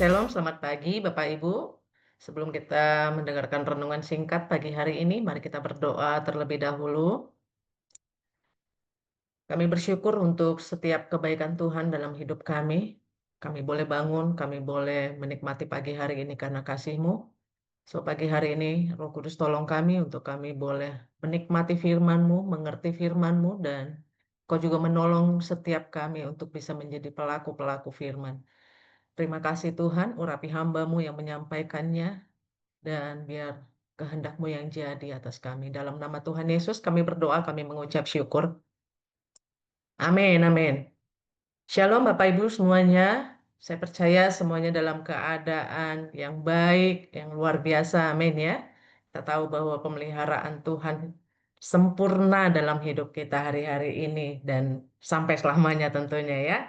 Shalom, selamat pagi Bapak Ibu. Sebelum kita mendengarkan renungan singkat pagi hari ini, mari kita berdoa terlebih dahulu. Kami bersyukur untuk setiap kebaikan Tuhan dalam hidup kami. Kami boleh bangun, kami boleh menikmati pagi hari ini karena kasih-Mu. So, pagi hari ini Roh Kudus tolong kami untuk kami boleh menikmati firman-Mu, mengerti firman-Mu, dan Kau juga menolong setiap kami untuk bisa menjadi pelaku-pelaku firman. Terima kasih Tuhan, urapi hamba-Mu yang menyampaikannya, dan biar kehendak-Mu yang jadi atas kami. Dalam nama Tuhan Yesus kami berdoa, kami mengucap syukur. Amin, amin. Shalom Bapak Ibu semuanya. Saya percaya semuanya dalam keadaan yang baik, yang luar biasa. Amin ya. Kita tahu bahwa pemeliharaan Tuhan sempurna dalam hidup kita hari-hari ini dan sampai selamanya tentunya ya.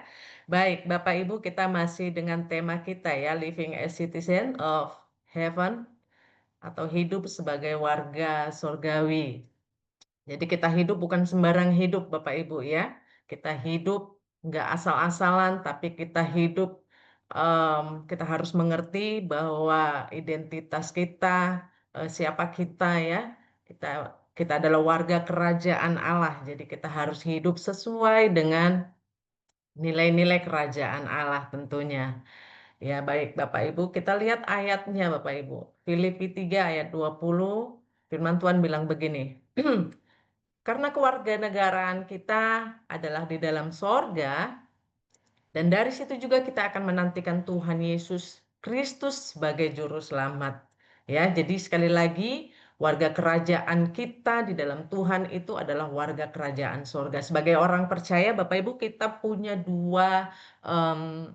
Baik, Bapak Ibu, kita masih dengan tema kita ya, Living as Citizen of Heaven atau hidup sebagai warga surgawi. Jadi kita hidup bukan sembarang hidup Bapak Ibu ya. Kita hidup nggak asal-asalan, tapi kita hidup, kita harus mengerti bahwa identitas kita, siapa kita ya. Kita kita adalah warga kerajaan Allah. Jadi kita harus hidup sesuai dengan nilai-nilai kerajaan Allah tentunya. Ya baik Bapak Ibu, kita lihat ayatnya Bapak Ibu. Filipi 3 ayat 20, firman Tuhan bilang begini. Karena kewarganegaraan kita adalah di dalam sorga, dan dari situ juga kita akan menantikan Tuhan Yesus Kristus sebagai juru selamat. Ya, jadi sekali lagi warga kerajaan kita di dalam Tuhan itu adalah warga kerajaan sorga. Sebagai orang percaya, Bapak Ibu, kita punya dua em,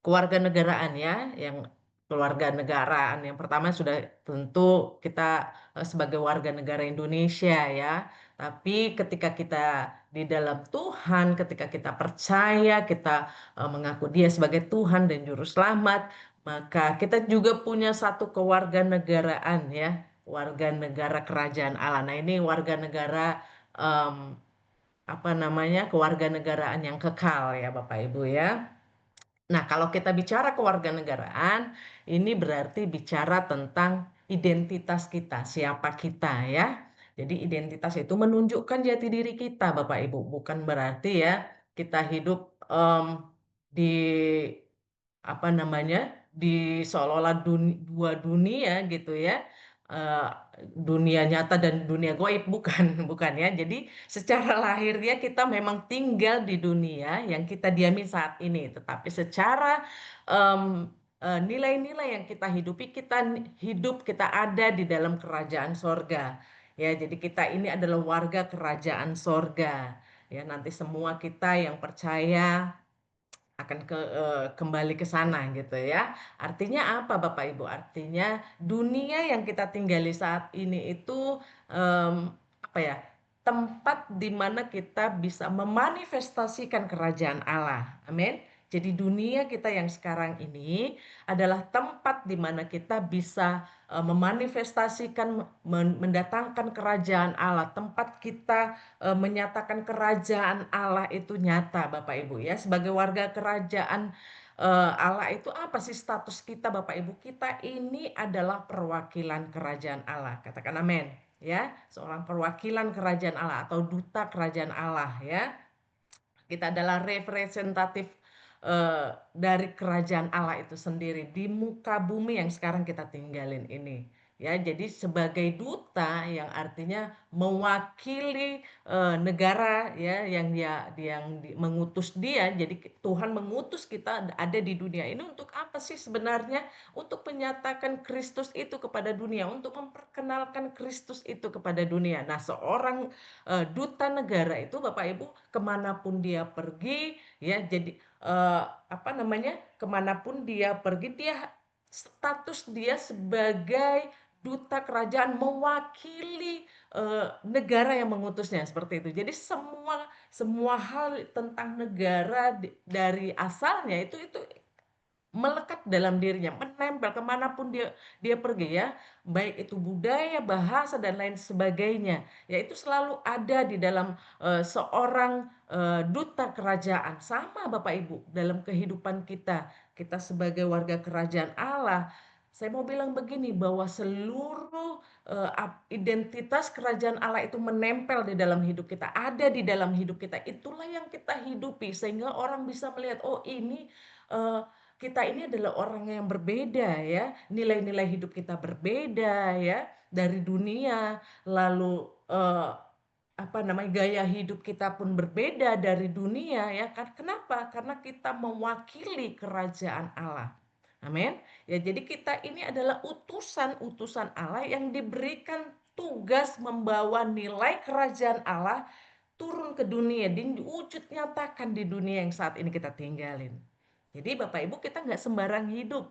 kewarganegaraan ya, yang kewarganegaraan yang pertama sudah tentu kita sebagai warga negara Indonesia ya. Tapi ketika kita di dalam Tuhan, ketika kita percaya, kita mengaku Dia sebagai Tuhan dan Juru Selamat, maka kita juga punya satu kewarganegaraan ya, warga negara kerajaan Allah. Nah, ini warga negara em, apa namanya? Kewarganegaraan yang kekal ya, Bapak Ibu ya. Nah, kalau kita bicara kewarganegaraan, ini berarti bicara tentang identitas kita, siapa kita ya. Jadi identitas itu menunjukkan jati diri kita, Bapak Ibu. Bukan berarti ya kita hidup di apa namanya, di seolah-olah dua dunia gitu ya. Eh, Dunia nyata dan dunia goib bukan, bukan ya. Jadi secara lahirnya kita memang tinggal di dunia yang kita diami saat ini, tetapi secara em, nilai-nilai yang kita hidupi, kita hidup, kita ada di dalam kerajaan sorga. Ya, jadi kita ini adalah warga kerajaan sorga. Ya, nanti semua kita yang percaya akan kembali ke sana gitu ya. Artinya apa Bapak Ibu? Artinya dunia yang kita tinggali saat ini itu em, apa ya? Tempat di mana kita bisa memanifestasikan kerajaan Allah. Amin. Jadi dunia kita yang sekarang ini adalah tempat di mana kita bisa memanifestasikan, mendatangkan kerajaan Allah, tempat kita menyatakan kerajaan Allah itu nyata, Bapak Ibu ya. Sebagai warga kerajaan Allah itu apa sih status kita, Bapak Ibu? Kita ini adalah perwakilan kerajaan Allah. Katakan amin ya. Seorang perwakilan kerajaan Allah atau duta kerajaan Allah ya. Kita adalah representatif dari kerajaan Allah itu sendiri di muka bumi yang sekarang kita tinggalin ini. Ya, jadi sebagai duta yang artinya mewakili negara ya yang mengutus dia. Jadi Tuhan mengutus kita ada di dunia ini untuk apa sih sebenarnya? Untuk menyatakan Kristus itu kepada dunia, untuk memperkenalkan Kristus itu kepada dunia. Nah, seorang duta negara itu Bapak Ibu kemanapun dia pergi ya jadi apa namanya kemanapun dia pergi dia status dia sebagai duta kerajaan mewakili negara yang mengutusnya seperti itu. Jadi semua semua hal tentang negara dari asalnya itu melekat dalam dirinya, menempel kemanapun dia dia pergi ya, baik itu budaya, bahasa dan lain sebagainya, ya itu selalu ada di dalam seorang duta kerajaan. Sama Bapak Ibu, dalam kehidupan kita, kita sebagai warga kerajaan Allah, saya mau bilang begini, bahwa seluruh identitas kerajaan Allah itu menempel di dalam hidup kita, ada di dalam hidup kita. Itulah yang kita hidupi, sehingga orang bisa melihat, oh ini kita ini adalah orang yang berbeda ya, nilai-nilai hidup kita berbeda ya dari dunia, lalu apa namanya, gaya hidup kita pun berbeda dari dunia ya kan. Kenapa? Karena kita mewakili kerajaan Allah. Amin. Ya, jadi kita ini adalah utusan-utusan Allah yang diberikan tugas membawa nilai kerajaan Allah turun ke dunia, diwujud nyatakan di dunia yang saat ini kita tinggalin. Jadi Bapak Ibu, kita nggak sembarang hidup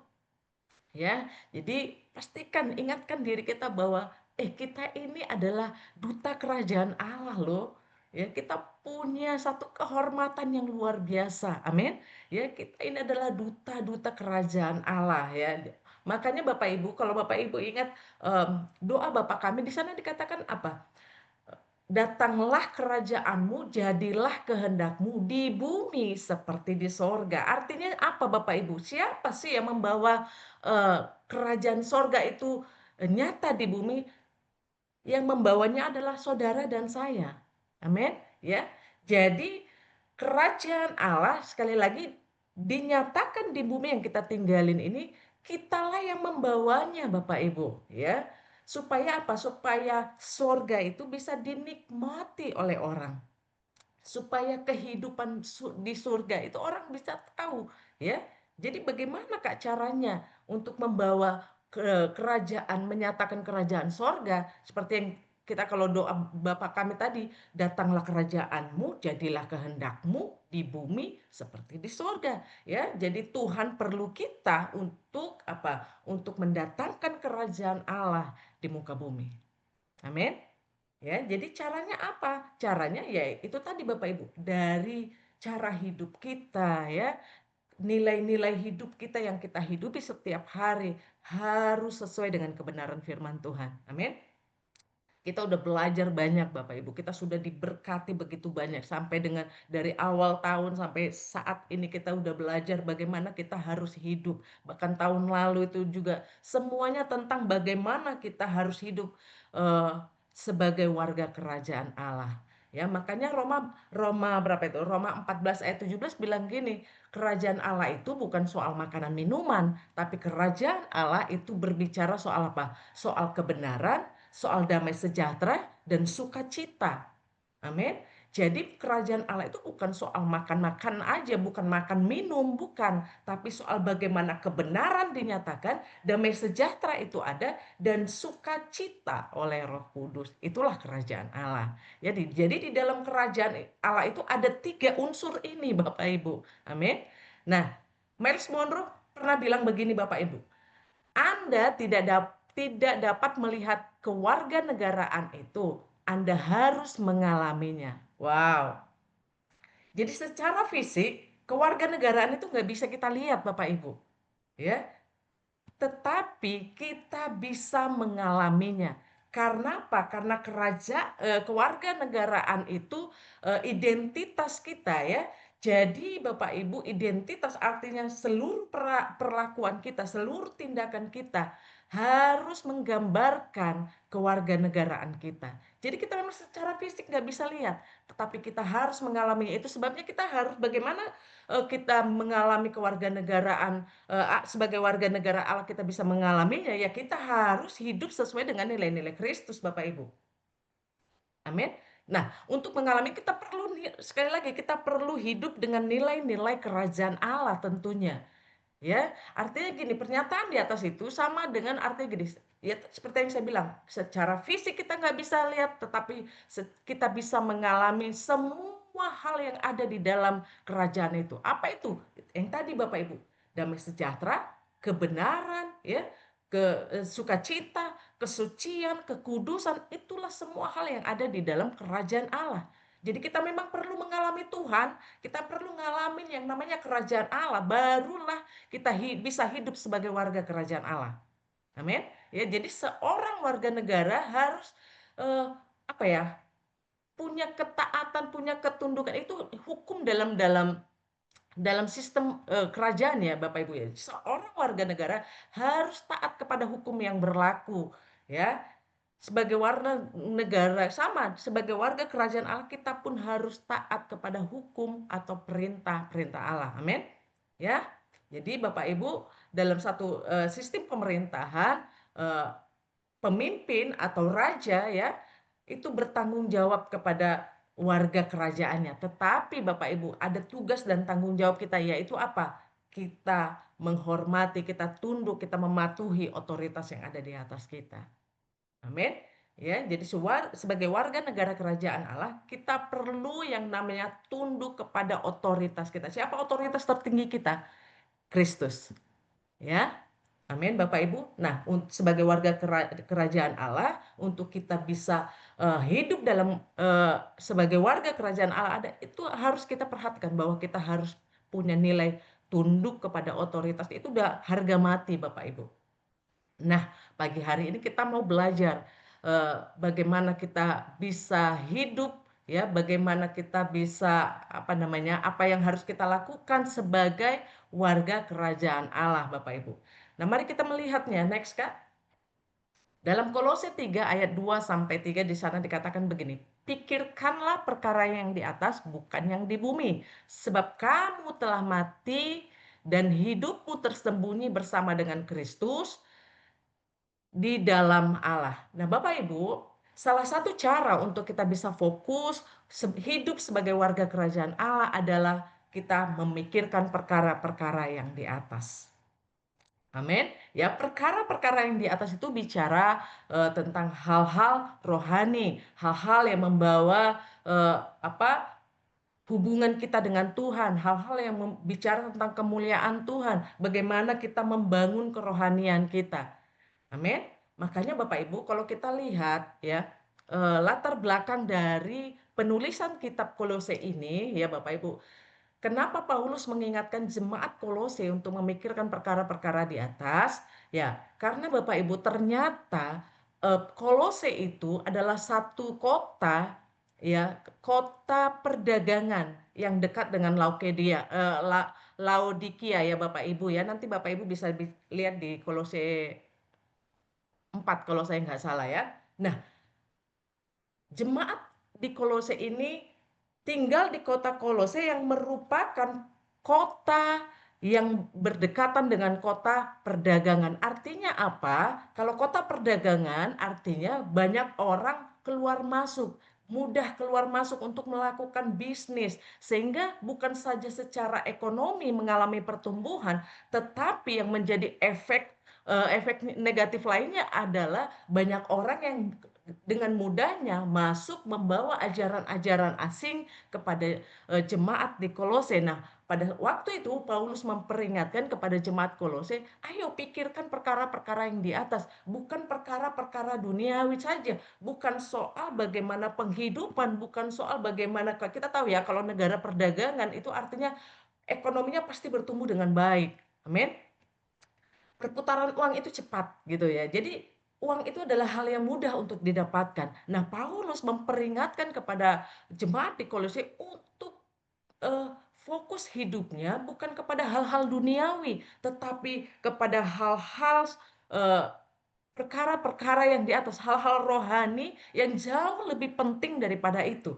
ya. Jadi pastikan, ingatkan diri kita bahwa kita ini adalah duta kerajaan Allah loh. Ya, kita punya satu kehormatan yang luar biasa. Amin. Ya, kita ini adalah duta-duta kerajaan Allah ya. Makanya Bapak Ibu, kalau Bapak Ibu ingat doa Bapa kami, di sana dikatakan apa? Datanglah kerajaanmu, jadilah kehendakmu di bumi seperti di sorga. Artinya apa Bapak Ibu? Siapa sih yang membawa kerajaan sorga itu nyata di bumi? Yang membawanya adalah saudara dan saya. Amin. Ya. Jadi kerajaan Allah sekali lagi dinyatakan di bumi yang kita tinggalin ini, kitalah yang membawanya Bapak Ibu ya. Supaya apa? Supaya surga itu bisa dinikmati oleh orang. Supaya kehidupan di surga itu orang bisa tahu ya. Jadi bagaimana Kak caranya untuk membawa kerajaan, menyatakan kerajaan sorga, seperti yang kita kalau doa Bapa kami tadi, datanglah kerajaanmu, jadilah kehendakmu di bumi seperti di sorga ya. Jadi Tuhan perlu kita untuk apa? Untuk mendatangkan kerajaan Allah di muka bumi. Amin. Ya, jadi caranya apa? Caranya ya itu tadi Bapak Ibu, dari cara hidup kita ya, nilai-nilai hidup kita yang kita hidupi setiap hari harus sesuai dengan kebenaran firman Tuhan. Amin. Kita udah belajar banyak Bapak Ibu, kita sudah diberkati begitu banyak sampai dengan dari awal tahun sampai saat ini kita udah belajar bagaimana kita harus hidup. Bahkan tahun lalu itu juga semuanya tentang bagaimana kita harus hidup eh, sebagai warga kerajaan Allah. Ya, makanya Roma Roma berapa itu? Roma 14 ayat 17 bilang gini, kerajaan Allah itu bukan soal makanan minuman, tapi kerajaan Allah itu berbicara soal apa? Soal kebenaran, soal damai sejahtera dan sukacita. Amin. Jadi kerajaan Allah itu bukan soal makan-makan aja, bukan makan minum, bukan. Tapi soal bagaimana kebenaran dinyatakan, damai sejahtera itu ada, dan sukacita oleh Roh Kudus. Itulah kerajaan Allah. Jadi di dalam kerajaan Allah itu ada 3 unsur ini Bapak Ibu. Amin. Nah, Miles Monroe pernah bilang begini Bapak Ibu. Anda tidak dapat melihat kewarganegaraan itu, Anda harus mengalaminya. Wow. Jadi secara fisik, kewarganegaraan itu nggak bisa kita lihat Bapak Ibu. Ya, tetapi kita bisa mengalaminya. Karena apa? Karena kewarganegaraan itu identitas kita ya. Jadi Bapak Ibu, identitas artinya seluruh perlakuan kita, seluruh tindakan kita harus menggambarkan kewarganegaraan kita. Jadi kita memang secara fisik nggak bisa lihat, tetapi kita harus mengalaminya. Itu sebabnya kita harus bagaimana kita mengalami kewarganegaraan sebagai warga negara Allah, kita bisa mengalaminya ya, kita harus hidup sesuai dengan nilai-nilai Kristus Bapak Ibu. Amin. Nah, untuk mengalami kita perlu sekali lagi kita perlu hidup dengan nilai-nilai kerajaan Allah tentunya. Ya, artinya gini, pernyataan di atas itu sama dengan artinya gini, ya seperti yang saya bilang, secara fisik kita nggak bisa lihat, tetapi kita bisa mengalami semua hal yang ada di dalam kerajaan itu. Apa itu? Yang tadi Bapak Ibu, damai sejahtera, kebenaran, ya, sukacita, kesucian, kekudusan, itulah semua hal yang ada di dalam kerajaan Allah. Jadi kita memang perlu mengalami Tuhan, kita perlu ngalamin yang namanya kerajaan Allah, barulah kita bisa hidup sebagai warga kerajaan Allah. Amin. Ya, jadi seorang warga negara harus apa ya? punya ketaatan, punya ketundukan. Itu hukum dalam sistem kerajaan ya Bapak Ibu ya. Seorang warga negara harus taat kepada hukum yang berlaku ya. Sebagai warga negara sama, sebagai warga kerajaan Allah kita pun harus taat kepada hukum atau perintah-perintah Allah. Amin. Ya. Jadi Bapak Ibu dalam satu sistem pemerintahan eh, pemimpin atau raja ya itu bertanggung jawab kepada warga kerajaannya. Tetapi Bapak Ibu ada tugas dan tanggung jawab kita yaitu apa? Kita menghormati, kita tunduk, kita mematuhi otoritas yang ada di atas kita. Amin. Ya, jadi sebagai warga negara kerajaan Allah, kita perlu yang namanya tunduk kepada otoritas kita. Siapa otoritas tertinggi kita? Kristus. Ya. Amin, Bapak Ibu. Nah, sebagai warga kerajaan Allah, untuk kita bisa hidup dalam sebagai warga kerajaan Allah ada itu harus kita perhatikan bahwa kita harus punya nilai tunduk kepada otoritas itu udah harga mati, Bapak Ibu. Nah, pagi hari ini kita mau belajar bagaimana kita bisa hidup ya, bagaimana kita bisa apa yang harus kita lakukan sebagai warga kerajaan Allah, Bapak Ibu. Nah, mari kita melihatnya. Next, Kak. Dalam Kolose 3 ayat 2 sampai 3 di sana dikatakan begini. Pikirkanlah perkara yang di atas bukan yang di bumi, sebab kamu telah mati dan hidupmu tersembunyi bersama dengan Kristus di dalam Allah. Nah, Bapak Ibu, salah satu cara untuk kita bisa fokus hidup sebagai warga kerajaan Allah adalah kita memikirkan perkara-perkara yang di atas. Amin. Ya, perkara-perkara yang di atas itu bicara tentang hal-hal rohani, hal-hal yang membawa hubungan kita dengan Tuhan, hal-hal yang bicara tentang kemuliaan Tuhan, bagaimana kita membangun kerohanian kita. Amin. Makanya Bapak Ibu, kalau kita lihat ya latar belakang dari penulisan kitab Kolose ini ya Bapak Ibu, kenapa Paulus mengingatkan jemaat Kolose untuk memikirkan perkara-perkara di atas? Ya, karena Bapak Ibu ternyata Kolose itu adalah satu kota ya, kota perdagangan yang dekat dengan Laodikia ya Bapak Ibu ya. Nanti Bapak Ibu bisa lihat di Kolose 4 kalau saya nggak salah ya. Nah, jemaat di Kolose ini tinggal di kota Kolose yang merupakan kota yang berdekatan dengan kota perdagangan. Artinya apa? Kalau kota perdagangan artinya banyak orang keluar masuk, mudah keluar masuk untuk melakukan bisnis, sehingga bukan saja secara ekonomi mengalami pertumbuhan, tetapi yang menjadi efek negatif lainnya adalah banyak orang yang dengan mudahnya masuk membawa ajaran-ajaran asing kepada jemaat di Kolose. Nah, pada waktu itu Paulus memperingatkan kepada jemaat Kolose, ayo pikirkan perkara-perkara yang di atas, bukan perkara-perkara duniawi saja, bukan soal bagaimana penghidupan, bukan soal bagaimana kita tahu ya kalau negara perdagangan itu artinya ekonominya pasti bertumbuh dengan baik. Amin. Perputaran uang itu cepat gitu ya. Jadi uang itu adalah hal yang mudah untuk didapatkan. Nah, Paulus memperingatkan kepada jemaat di Kolose untuk eh, fokus hidupnya bukan kepada hal-hal duniawi, tetapi kepada hal-hal eh, perkara-perkara yang di atas, hal-hal rohani yang jauh lebih penting daripada itu.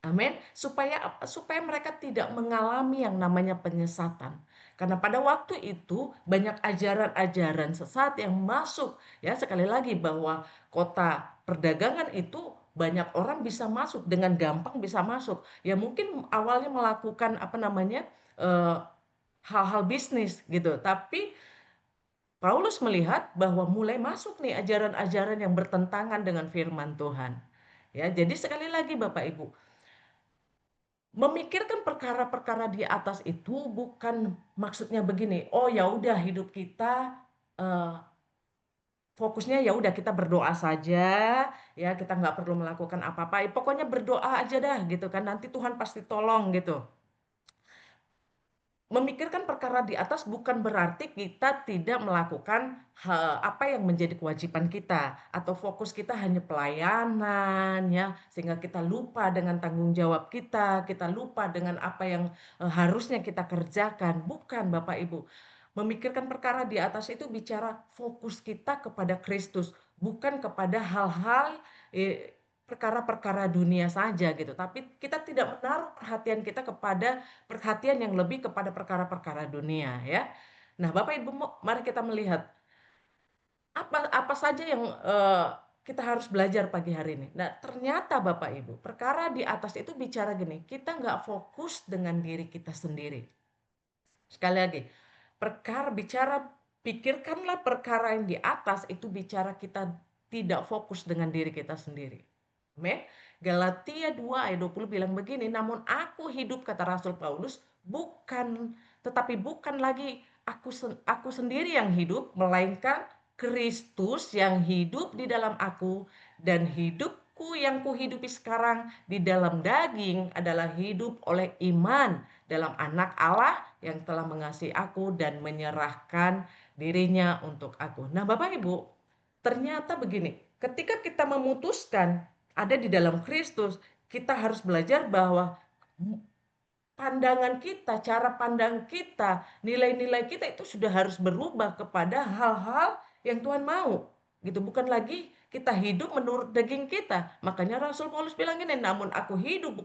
Amin. Supaya mereka tidak mengalami yang namanya penyesatan. Karena pada waktu itu banyak ajaran-ajaran sesat yang masuk. Ya, sekali lagi bahwa kota perdagangan itu banyak orang bisa masuk dengan gampang bisa masuk. Ya mungkin awalnya melakukan eh, hal-hal bisnis gitu. Tapi Paulus melihat bahwa mulai masuk nih ajaran-ajaran yang bertentangan dengan firman Tuhan. Ya, jadi sekali lagi Bapak Ibu, memikirkan perkara-perkara di atas itu bukan maksudnya begini, oh ya udah hidup kita eh, fokusnya ya udah kita berdoa saja, ya kita nggak perlu melakukan apa-apa, pokoknya berdoa aja dah gitu kan, nanti Tuhan pasti tolong gitu. memikirkan perkara di atas bukan berarti kita tidak melakukan apa yang menjadi kewajiban kita atau fokus kita hanya pelayanan ya, sehingga kita lupa dengan tanggung jawab kita lupa dengan apa yang harusnya kita kerjakan. Bukan Bapak Ibu. Memikirkan perkara di atas itu bicara fokus kita kepada Kristus, bukan kepada hal-hal perkara-perkara dunia saja gitu. Tapi kita tidak menaruh perhatian kita kepada perhatian yang lebih kepada perkara-perkara dunia ya. Nah, Bapak Ibu, mari kita melihat apa apa saja yang kita harus belajar pagi hari ini. Nah, ternyata Bapak Ibu, perkara di atas itu bicara gini, kita nggak fokus dengan diri kita sendiri. Sekali lagi, bicara pikirkanlah perkara yang di atas itu bicara kita tidak fokus dengan diri kita sendiri. Amin. Galatia 2 ayat 20 bilang begini, namun aku hidup kata Rasul Paulus bukan lagi aku sendiri yang hidup, melainkan Kristus yang hidup di dalam aku, dan hidupku yang kuhidupi sekarang di dalam daging adalah hidup oleh iman dalam Anak Allah yang telah mengasihi aku dan menyerahkan dirinya untuk aku. Nah, Bapak Ibu, ternyata begini, ketika kita memutuskan ada di dalam Kristus, kita harus belajar bahwa pandangan kita, cara pandang kita, nilai-nilai kita itu sudah harus berubah kepada hal-hal yang Tuhan mau. Gitu, bukan lagi kita hidup menurut daging kita. Makanya Rasul Paulus bilang ini, namun aku hidup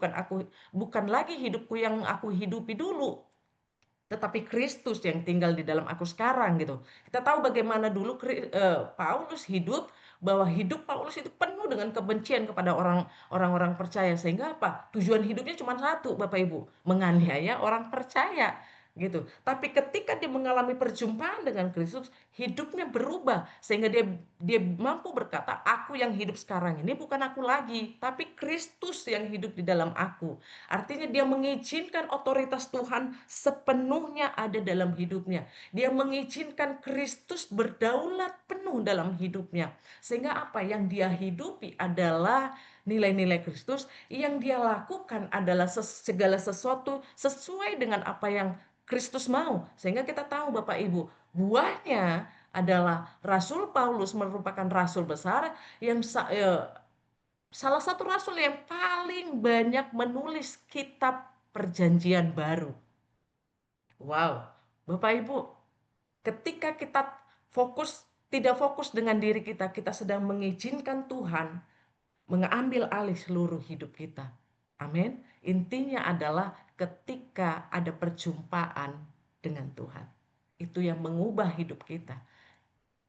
bukan lagi hidupku yang aku hidupi dulu, tetapi Kristus yang tinggal di dalam aku sekarang gitu. Kita tahu bagaimana dulu Paulus hidup, bahwa hidup Paulus itu penuh dengan kebencian kepada orang-orang percaya, sehingga apa? Tujuan hidupnya cuma satu, Bapak Ibu, menganiaya orang percaya gitu. Tapi ketika dia mengalami perjumpaan dengan Kristus, hidupnya berubah sehingga dia mampu berkata, aku yang hidup sekarang ini bukan aku lagi, tapi Kristus yang hidup di dalam aku. Artinya dia mengizinkan otoritas Tuhan sepenuhnya ada dalam hidupnya. Dia mengizinkan Kristus berdaulat penuh dalam hidupnya. Sehingga apa yang dia hidupi adalah nilai-nilai Kristus, yang dia lakukan adalah segala sesuatu sesuai dengan apa yang Kristus mau. Sehingga kita tahu Bapak Ibu, buahnya adalah Rasul Paulus merupakan rasul besar yang salah satu rasul yang paling banyak menulis kitab Perjanjian Baru. Wow, Bapak Ibu, ketika kita tidak fokus dengan diri kita, kita sedang mengizinkan Tuhan mengambil alih seluruh hidup kita. Amin. Intinya adalah ketika ada perjumpaan dengan Tuhan. Itu yang mengubah hidup kita.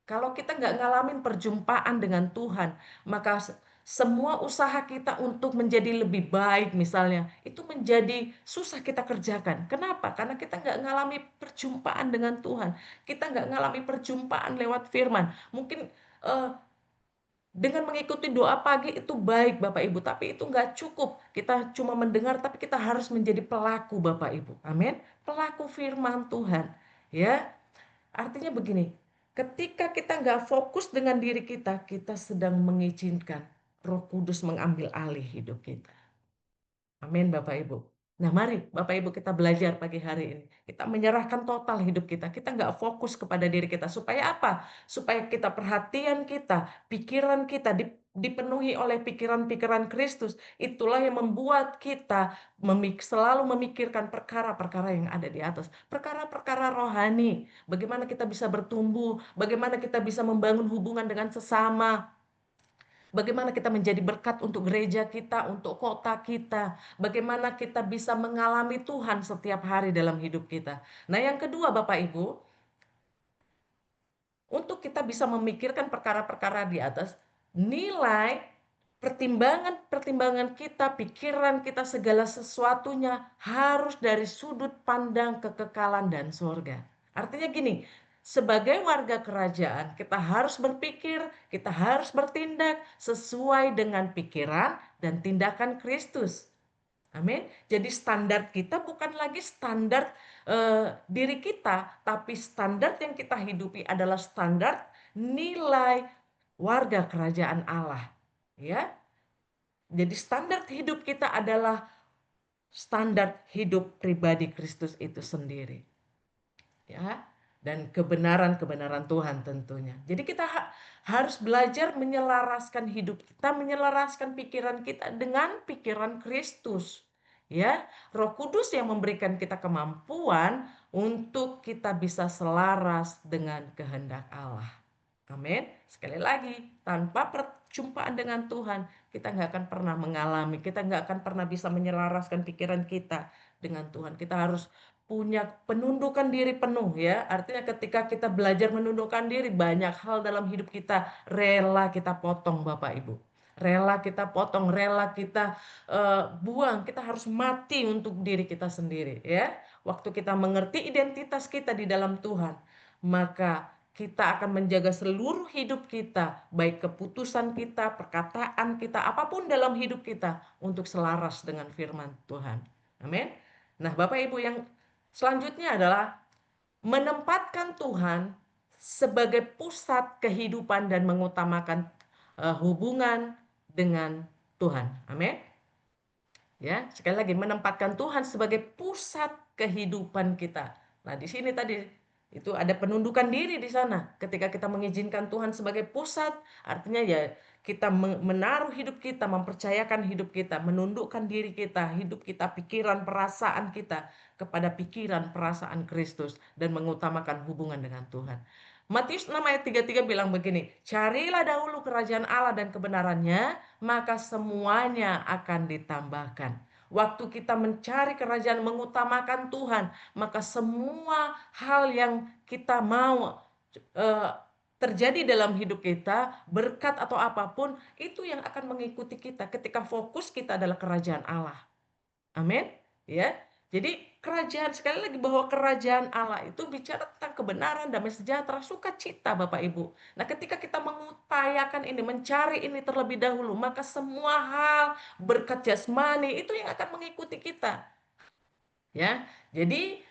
Kalau kita nggak ngalamin perjumpaan dengan Tuhan, maka semua usaha kita untuk menjadi lebih baik misalnya, itu menjadi susah kita kerjakan. Kenapa? Karena kita nggak ngalami perjumpaan dengan Tuhan. Kita nggak ngalami perjumpaan lewat firman. Mungkin eh, dengan mengikuti doa pagi itu baik Bapak Ibu, tapi itu nggak cukup. Kita cuma mendengar, tapi kita harus menjadi pelaku Bapak Ibu. Amin. Pelaku firman Tuhan. Ya, artinya begini, ketika kita nggak fokus dengan diri kita, kita sedang mengizinkan Roh Kudus mengambil alih hidup kita. Amin Bapak Ibu. Nah mari Bapak Ibu kita belajar pagi hari ini. Kita menyerahkan total hidup kita. Kita nggak fokus kepada diri kita. Supaya apa? Supaya kita perhatian kita, pikiran kita dipenuhi oleh pikiran-pikiran Kristus. Itulah yang membuat kita selalu memikirkan perkara-perkara yang ada di atas. Perkara-perkara rohani. Bagaimana kita bisa bertumbuh. Bagaimana kita bisa membangun hubungan dengan sesama. Bagaimana kita menjadi berkat untuk gereja kita, untuk kota kita. Bagaimana kita bisa mengalami Tuhan setiap hari dalam hidup kita. Nah, yang kedua Bapak Ibu, untuk kita bisa memikirkan perkara-perkara di atas, nilai pertimbangan kita, pikiran kita, segala sesuatunya harus dari sudut pandang kekekalan dan surga. Artinya gini, sebagai warga kerajaan, kita harus berpikir, kita harus bertindak sesuai dengan pikiran dan tindakan Kristus. Amin. Jadi standar kita bukan lagi standar diri kita, tapi standar yang kita hidupi adalah standar nilai warga kerajaan Allah. Ya. Jadi standar hidup kita adalah standar hidup pribadi Kristus itu sendiri. Ya, dan kebenaran-kebenaran Tuhan tentunya. Jadi kita harus belajar menyelaraskan hidup kita, menyelaraskan pikiran kita dengan pikiran Kristus. Ya, Roh Kudus yang memberikan kita kemampuan untuk kita bisa selaras dengan kehendak Allah. Amin. Sekali lagi, tanpa perjumpaan dengan Tuhan, kita nggak akan pernah mengalami, kita nggak akan pernah bisa menyelaraskan pikiran kita dengan Tuhan. Kita harus punya penundukan diri penuh ya. Artinya ketika kita belajar menundukkan diri, banyak hal dalam hidup kita rela kita potong Bapak Ibu. Rela kita potong, rela kita buang. Kita harus mati untuk diri kita sendiri ya. Waktu kita mengerti identitas kita di dalam Tuhan, maka kita akan menjaga seluruh hidup kita, baik keputusan kita, perkataan kita, apapun dalam hidup kita untuk selaras dengan firman Tuhan. Amin. Nah, Bapak Ibu, yang selanjutnya adalah menempatkan Tuhan sebagai pusat kehidupan dan mengutamakan hubungan dengan Tuhan. Amin. Ya, sekali lagi menempatkan Tuhan sebagai pusat kehidupan kita. Nah, di sini tadi itu ada penundukan diri di sana. Ketika kita mengizinkan Tuhan sebagai pusat, artinya ya kita menaruh hidup kita, mempercayakan hidup kita, menundukkan diri kita, hidup kita, pikiran, perasaan kita kepada pikiran, perasaan Kristus dan mengutamakan hubungan dengan Tuhan. Matius 6 ayat 33 bilang begini, carilah dahulu kerajaan Allah dan kebenarannya, maka semuanya akan ditambahkan. Waktu kita mencari kerajaan, mengutamakan Tuhan, maka semua hal yang kita mau terjadi dalam hidup kita, berkat atau apapun, itu yang akan mengikuti kita ketika fokus kita adalah kerajaan Allah. Amin. Ya. Jadi kerajaan, sekali lagi, bahwa kerajaan Allah itu bicara tentang kebenaran, damai sejahtera, sukacita Bapak Ibu. Nah, ketika kita mengupayakan ini, mencari ini terlebih dahulu, maka semua hal berkat jasmani itu yang akan mengikuti kita. Ya. Jadi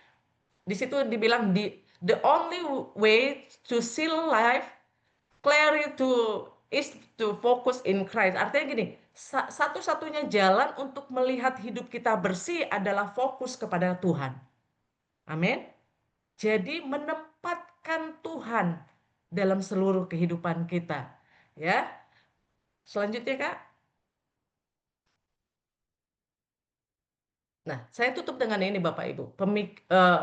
di situ dibilang the only way to see life clearly is to focus in Christ. Artinya gini, satu-satunya jalan untuk melihat hidup kita bersih adalah fokus kepada Tuhan. Amin. Jadi menempatkan Tuhan dalam seluruh kehidupan kita. Ya. Selanjutnya, Kak. Nah, saya tutup dengan ini Bapak Ibu.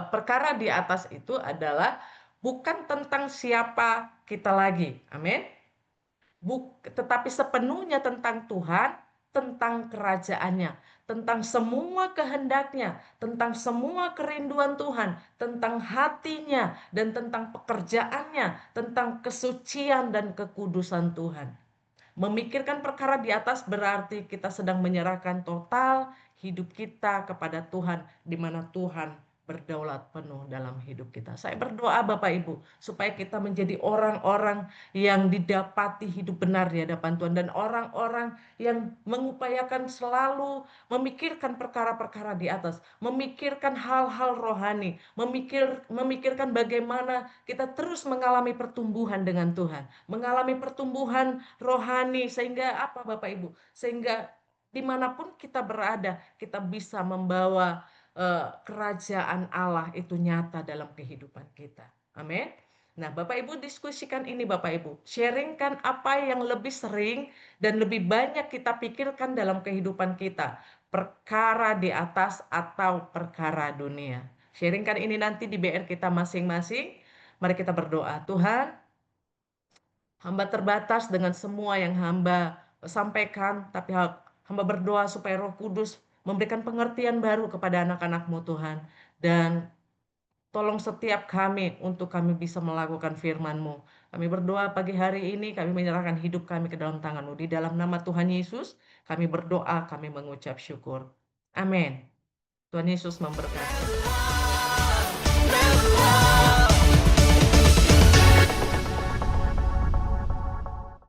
Perkara di atas itu adalah bukan tentang siapa kita lagi. Amin. Tetapi sepenuhnya tentang Tuhan, tentang kerajaannya, tentang semua kehendaknya, tentang semua kerinduan Tuhan, tentang hatinya, dan tentang pekerjaannya, tentang kesucian dan kekudusan Tuhan. Memikirkan perkara di atas berarti kita sedang menyerahkan total hidup kita kepada Tuhan, di mana Tuhan berdaulat penuh dalam hidup kita. Saya berdoa Bapak Ibu, supaya kita menjadi orang-orang yang didapati hidup benar di hadapan Tuhan, dan orang-orang yang mengupayakan selalu memikirkan perkara-perkara di atas, memikirkan hal-hal rohani, memikirkan bagaimana kita terus mengalami pertumbuhan dengan Tuhan, mengalami pertumbuhan rohani, sehingga apa Bapak Ibu? Sehingga dimanapun kita berada, kita bisa membawa kerajaan Allah itu nyata dalam kehidupan kita. Amin. Nah, Bapak Ibu diskusikan ini Bapak Ibu. Sharingkan apa yang lebih sering dan lebih banyak kita pikirkan dalam kehidupan kita. Perkara di atas atau perkara dunia. Sharingkan ini nanti di BR kita masing-masing. Mari kita berdoa. Tuhan, hamba terbatas dengan semua yang hamba sampaikan, tapi hamba berdoa supaya Roh Kudus memberikan pengertian baru kepada anak-anak-Mu Tuhan. Dan tolong setiap kami untuk kami bisa melakukan firman-Mu. Kami berdoa pagi hari ini, kami menyerahkan hidup kami ke dalam tangan-Mu. Di dalam nama Tuhan Yesus, kami berdoa, kami mengucap syukur. Amin. Tuhan Yesus memberkati.